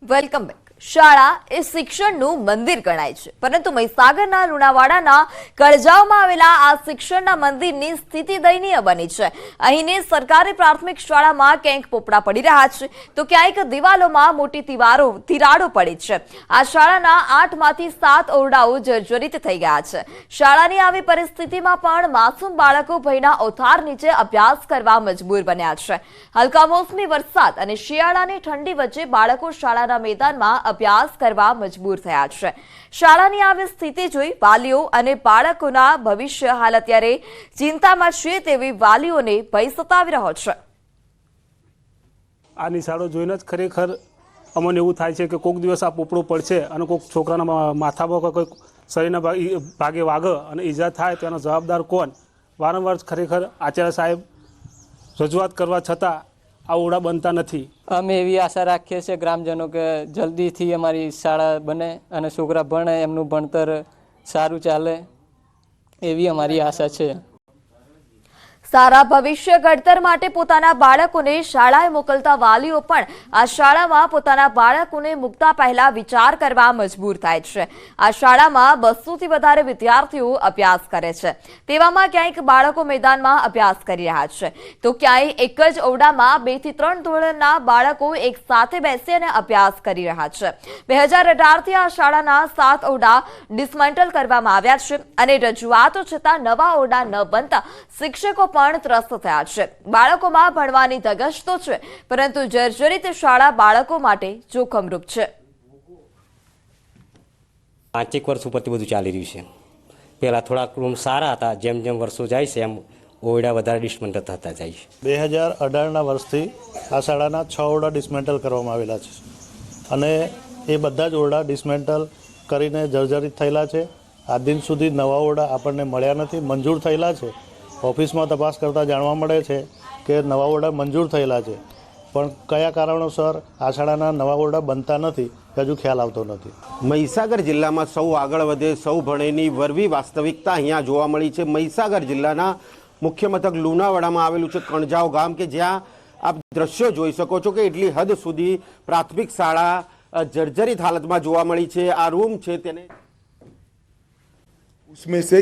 Welcome back. શાળા એ શિક્ષણનું મંદિર ગણાય છે, પરંતુ મહીસાગરના લુણાવાડાના કળજાવમાં આવેલા આ શિક્ષણના મંદિરની સ્થિતિ દયનીય બની છે। અહીંની સરકારી પ્રાથમિક શાળામાં ક્યાંક પોપડા પડી રહ્યા છે, તો ક્યાંક દિવાલોમાં મોટી તિરાડો પડી છે। આ શાળાના 8માંથી 7 ઓરડાઓ જર્જરિત થઈ ગયા છે। શાળાની આવી પરિસ્થિતિમાં પણ માસૂમ બાળકો ભયના ઓથાર નીચે અભ્યાસ કરવા મજબૂર બન્યા છે। હલકા મોસમી વરસાદ અને શિયાળાની ઠંડી વચ્ચે બાળકો શાળાના મેદાનમાં અભ્યાસ કરવા મજબૂર થયા છે। શાળાની આવી સ્થિતિ જોઈ વાલીઓ અને બાળકોના ભવિષ્ય હાલ અત્યારે ચિંતામાં છે તેવી વાલીઓને ભય સતાવી રહ્યો છે। આ નિશાળો જોઈને જ ખરેખર અમને એવું થાય છે કે કોઈક દિવસ આ પોપડો પડશે અને કોઈક છોકરાના માથા પર કોઈક શરીરના ભાગે વાગે અને ઈજા થાય તો એનો જવાબદાર કોણ? વારંવાર ખરેખર આચાર્ય સાહેબ રજૂઆત કરવા છતાં આ ઓરડા બનતા નથી। અમે એવી આશા રાખીએ છીએ ગ્રામજનો કે જલ્દીથી અમારી શાળા બને અને છોકરા ભણે, એમનું ભણતર સારું ચાલે એવી અમારી આશા છે। સારા ભવિષ્ય ઘડતર માટે પોતાના બાળકોને શાળાએ મોકલતા વાલીઓ પણ આ શાળામાં પોતાના બાળકોને મૂકતા પહેલા વિચાર કરવા મજબૂર થાય છે। આ શાળામાં 200થી વધારે વિદ્યાર્થીઓ અભ્યાસ કરે છે, તેવામાં ક્યાંક બાળકો મેદાનમાં અભ્યાસ કરી રહ્યા છે, તો ક્યાંય એક જ ઓરડામાં 2 થી 3 ધોરણના બાળકો એક સાથે બેસી અને અભ્યાસ કરી રહ્યા છે। 2018થી આ શાળાના 7 ઓરડા ડિસમેન્ટલ કરવામાં આવ્યા છે અને રજૂઆતો છતાં નવા ઓરડા ન બનતા શિક્ષકો પણ ત્રસ્ત થયા છે। બાળકોમાં ભણવાની ધગશ તો છે, પરંતુ જર્જરિત શાળા બાળકો માટે જોખમરૂપ છે। 5 વર્ષ ઉપરથી બધું ચાલી રહ્યું છે। પહેલા થોડાક રૂમ સારા હતા, જેમ જેમ વર્ષો જાય છે એમ ઓરડા વધારે ડિસમેન્ટલ થતા જાય છે। 2018ના વર્ષથી આ શાળાના 6 ઓરડા ડિસમેન્ટલ કરવામાં આવેલા છે અને એ બધા જ ઓરડા ડિસમેન્ટલ કરીને જર્જરિત થયેલા છે। આજ દિન સુધી નવા ઓરડા આપણને મળ્યા નથી, મંજૂર થયેલા છે। ઓફિસમાં તપાસ કરતાં જાણવા મળે છે કે નવા ઓરડા મંજૂર થયેલા છે, પણ કયા કારણોસર આ શાળાના નવા ઓરડા બનતા નથી હજુ ખ્યાલ આવતો નથી। મહીસાગર જિલ્લામાં સૌ આગળ વધે, સૌ ભણેની વરવી વાસ્તવિકતા અહીંયા જોવા મળી છે। મહીસાગર જિલ્લાના મુખ્ય મથક લુણાવાડામાં આવેલું છે કણજાવ ગામ, કે જ્યાં આપ દ્રશ્યો જોઈ શકો છો કે એટલી હદ સુધી પ્રાથમિક શાળા જર્જરિત હાલતમાં જોવા મળી છે। આ રૂમ છે તેને उसमें से